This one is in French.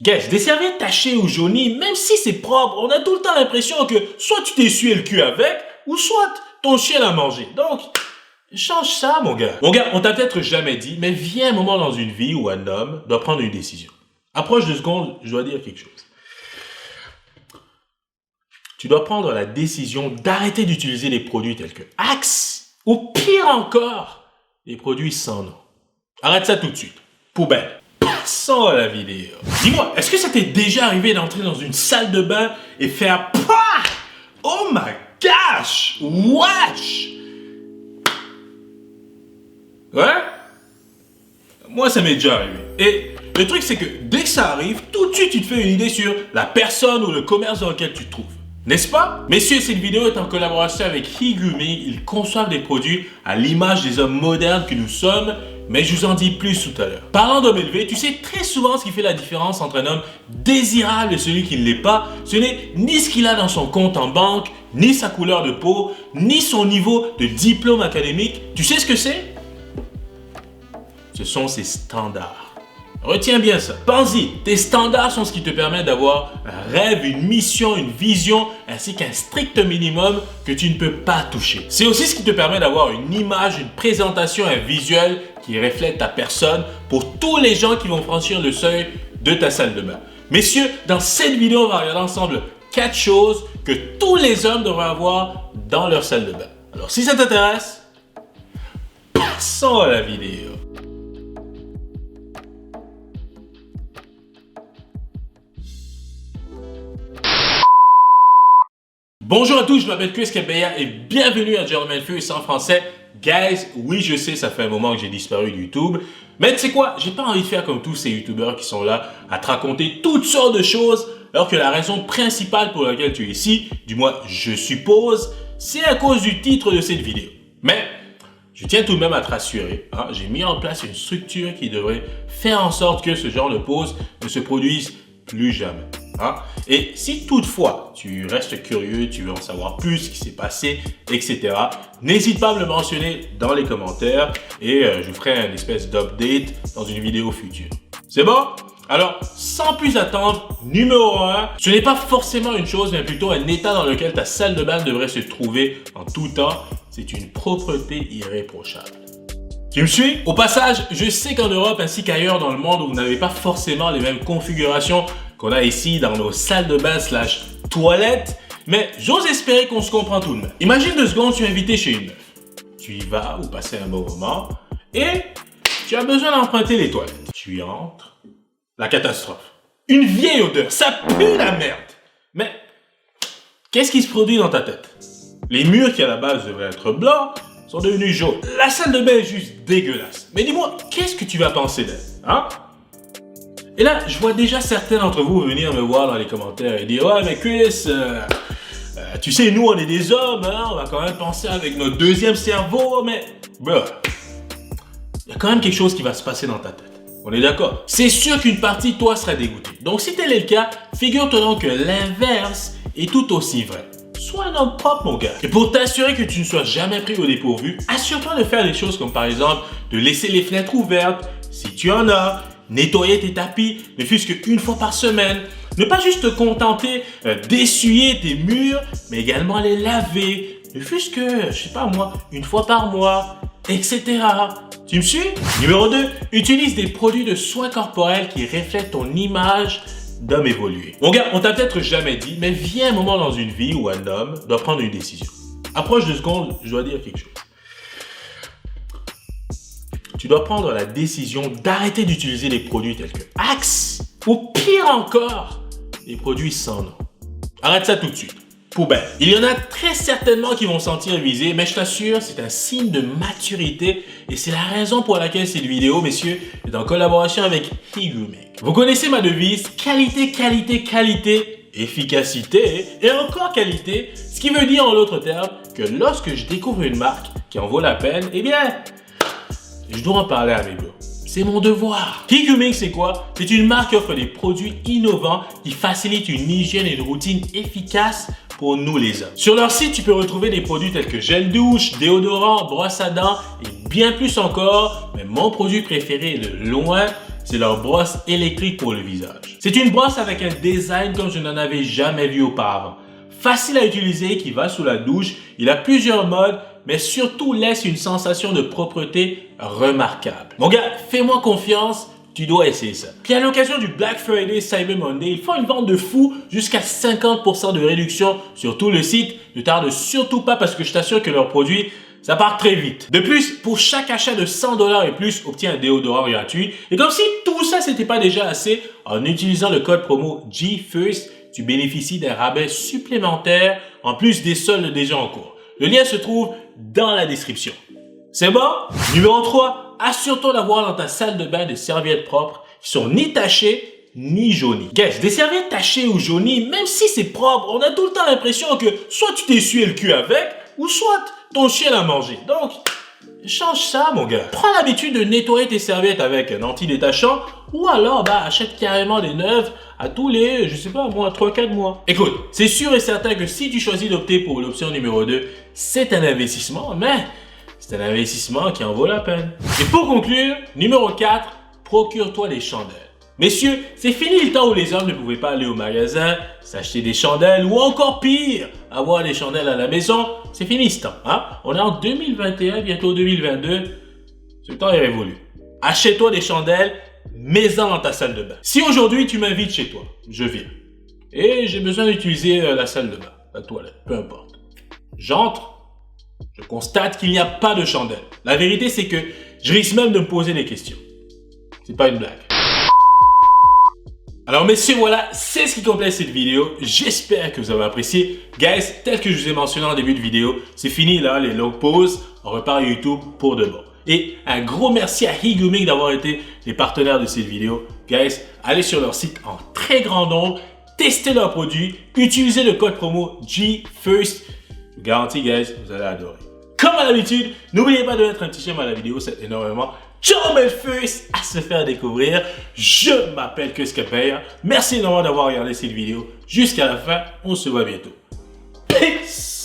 Guys, des serviettes tachées ou jaunies, même si c'est propre, on a tout le temps l'impression que soit tu t'es essuyé le cul avec, ou soit ton chien l'a mangé. Donc, change ça, mon gars. Mon gars, on t'a peut-être jamais dit, mais vient un moment dans une vie où un homme doit prendre une décision. Approche 2 secondes, je dois dire quelque chose. Tu dois prendre la décision d'arrêter d'utiliser des produits tels que Axe, ou pire encore, des produits sans nom. Arrête ça tout de suite. Poubelle. Passons à la vidéo. Dis-moi, est-ce que ça t'est déjà arrivé d'entrer dans une salle de bain et faire PAH! Oh my gosh! Wesh! Ouais? Moi, ça m'est déjà arrivé. Et le truc, c'est que dès que ça arrive, tout de suite, tu te fais une idée sur la personne ou le commerce dans lequel tu te trouves. N'est-ce pas? Messieurs, cette vidéo est en collaboration avec Higumi. Ils conçoivent des produits à l'image des hommes modernes que nous sommes, mais je vous en dis plus tout à l'heure. Parlant d'homme élevé, tu sais très souvent ce qui fait la différence entre un homme désirable et celui qui ne l'est pas. Ce n'est ni ce qu'il a dans son compte en banque, ni sa couleur de peau, ni son niveau de diplôme académique. Tu sais ce que c'est? Ce sont ses standards. Retiens bien ça. Pense-y, tes standards sont ce qui te permet d'avoir un rêve, une mission, une vision, ainsi qu'un strict minimum que tu ne peux pas toucher. C'est aussi ce qui te permet d'avoir une image, une présentation, un visuel qui reflète ta personne pour tous les gens qui vont franchir le seuil de ta salle de bain. Messieurs, dans cette vidéo, on va regarder ensemble 4 choses que tous les hommes devraient avoir dans leur salle de bain. Alors, si ça t'intéresse, passons à la vidéo. Bonjour à tous, je m'appelle Chris Kebeya et bienvenue à Gentleman Furious en français. Guys, oui je sais, ça fait un moment que j'ai disparu de YouTube, mais tu sais quoi, j'ai pas envie de faire comme tous ces YouTubeurs qui sont là à te raconter toutes sortes de choses, alors que la raison principale pour laquelle tu es ici, du moins je suppose, c'est à cause du titre de cette vidéo. Mais je tiens tout de même à te rassurer, j'ai mis en place une structure qui devrait faire en sorte que ce genre de pause ne se produise plus jamais. Et si toutefois tu restes curieux, tu veux en savoir plus ce qui s'est passé, etc., n'hésite pas à me le mentionner dans les commentaires et je vous ferai une espèce d'update dans une vidéo future. C'est bon? Alors, sans plus attendre, numéro 1, ce n'est pas forcément une chose, mais plutôt un état dans lequel ta salle de bain devrait se trouver en tout temps. C'est une propreté irréprochable. Tu me suis? Au passage, je sais qu'en Europe ainsi qu'ailleurs dans le monde, vous n'avez pas forcément les mêmes configurations qu'on a ici dans nos salles de bain / toilettes, mais j'ose espérer qu'on se comprend tout de même. Imagine 2 secondes, tu es invité chez une meuf. Tu y vas ou passer un bon moment et tu as besoin d'emprunter les toilettes. Tu y entres, la catastrophe. Une vieille odeur, ça pue la merde. Mais qu'est-ce qui se produit dans ta tête? Les murs qui à la base devraient être blancs sont devenus jaunes. La salle de bain est juste dégueulasse. Mais dis-moi, qu'est-ce que tu vas penser d'elle, Et là, je vois déjà certains d'entre vous venir me voir dans les commentaires et dire « Ouais, mais Chris, tu sais, nous, on est des hommes, on va quand même penser avec notre deuxième cerveau, mais... » Bro, il y a quand même quelque chose qui va se passer dans ta tête. On est d'accord? C'est sûr qu'une partie de toi sera dégoûtée. Donc, si tel est le cas, figure-toi donc que l'inverse est tout aussi vrai. Sois un homme propre, mon gars. Et pour t'assurer que tu ne sois jamais pris au dépourvu, assure-toi de faire des choses comme par exemple de laisser les fenêtres ouvertes, si tu en as, nettoyer tes tapis, ne fût-ce qu'une fois par semaine. Ne pas juste te contenter d'essuyer tes murs, mais également les laver, ne fût-ce que, je sais pas moi, une fois par mois, etc. Tu me suis? Numéro 2, utilise des produits de soins corporels qui reflètent ton image d'homme évolué. Mon gars, on t'a peut-être jamais dit, mais vient un moment dans une vie où un homme doit prendre une décision. Approche 2 secondes, je dois dire quelque chose. Tu dois prendre la décision d'arrêter d'utiliser des produits tels que Axe, ou pire encore, des produits sans nom. Arrête ça tout de suite. Poubelle. Il y en a très certainement qui vont se sentir visés, mais je t'assure, c'est un signe de maturité et c'est la raison pour laquelle cette vidéo, messieurs, est en collaboration avec Higumi. Vous connaissez ma devise, qualité, qualité, qualité, efficacité et encore qualité, ce qui veut dire en d'autres termes que lorsque je découvre une marque qui en vaut la peine, eh bien, je dois en parler à mes bros. C'est mon devoir. Higumi, c'est quoi? C'est une marque qui offre des produits innovants qui facilitent une hygiène et une routine efficace pour nous les hommes. Sur leur site, tu peux retrouver des produits tels que gel douche, déodorant, brosse à dents et bien plus encore. Mais mon produit préféré de loin, c'est leur brosse électrique pour le visage. C'est une brosse avec un design comme je n'en avais jamais vu auparavant. Facile à utiliser, qui va sous la douche, il a plusieurs modes, mais surtout laisse une sensation de propreté remarquable. Mon gars, fais-moi confiance, tu dois essayer ça. Puis à l'occasion du Black Friday Cyber Monday, ils font une vente de fou, jusqu'à 50% de réduction sur tout le site. Ne tarde surtout pas parce que je t'assure que leurs produits, ça part très vite. De plus, pour chaque achat de 100 $ et plus, obtiens un déodorant gratuit. Et comme si tout ça c'était pas déjà assez, en utilisant le code promo GFIRST, tu bénéficies d'un rabais supplémentaire en plus des soldes déjà en cours. Le lien se trouve dans la description. C'est bon? Numéro 3, assure-toi d'avoir dans ta salle de bain des serviettes propres qui sont ni tachées ni jaunies. Guys, des serviettes tachées ou jaunies, même si c'est propre, on a tout le temps l'impression que soit tu t'es essuyé le cul avec, ou soit ton chien l'a mangé. Donc, change ça, mon gars. Prends l'habitude de nettoyer tes serviettes avec un anti-détachant ou alors, achète carrément des neuves à tous les, je sais pas, 3-4 mois. Écoute, c'est sûr et certain que si tu choisis d'opter pour l'option numéro 2, c'est un investissement, mais c'est un investissement qui en vaut la peine. Et pour conclure, numéro 4, procure-toi des chandelles. Messieurs, c'est fini le temps où les hommes ne pouvaient pas aller au magasin, s'acheter des chandelles ou encore pire, avoir des chandelles à la maison. C'est fini ce temps, hein? On est en 2021, bientôt 2022. Ce temps est révolu. Achète-toi des chandelles, mets-en dans ta salle de bain. Si aujourd'hui tu m'invites chez toi, je viens. Et j'ai besoin d'utiliser la salle de bain, la toilette, peu importe. J'entre, je constate qu'il n'y a pas de chandelle. La vérité c'est que je risque même de me poser des questions. C'est pas une blague. Alors messieurs, voilà, c'est ce qui complète cette vidéo. J'espère que vous avez apprécié. Guys, tel que je vous ai mentionné en début de vidéo, c'est fini là, les longues pauses. On repart à YouTube pour de bon. Et un gros merci à Higumig d'avoir été les partenaires de cette vidéo. Guys, allez sur leur site en très grand nombre, testez leurs produits, utilisez le code promo GFIRST. Je vous garantis, guys, vous allez adorer. Comme à l'habitude, n'oubliez pas de mettre un petit j'aime à la vidéo, c'est énormément. Jormel First à se faire découvrir. Je m'appelle Kuskapeya. Merci énormément d'avoir regardé cette vidéo jusqu'à la fin. On se voit bientôt. Peace!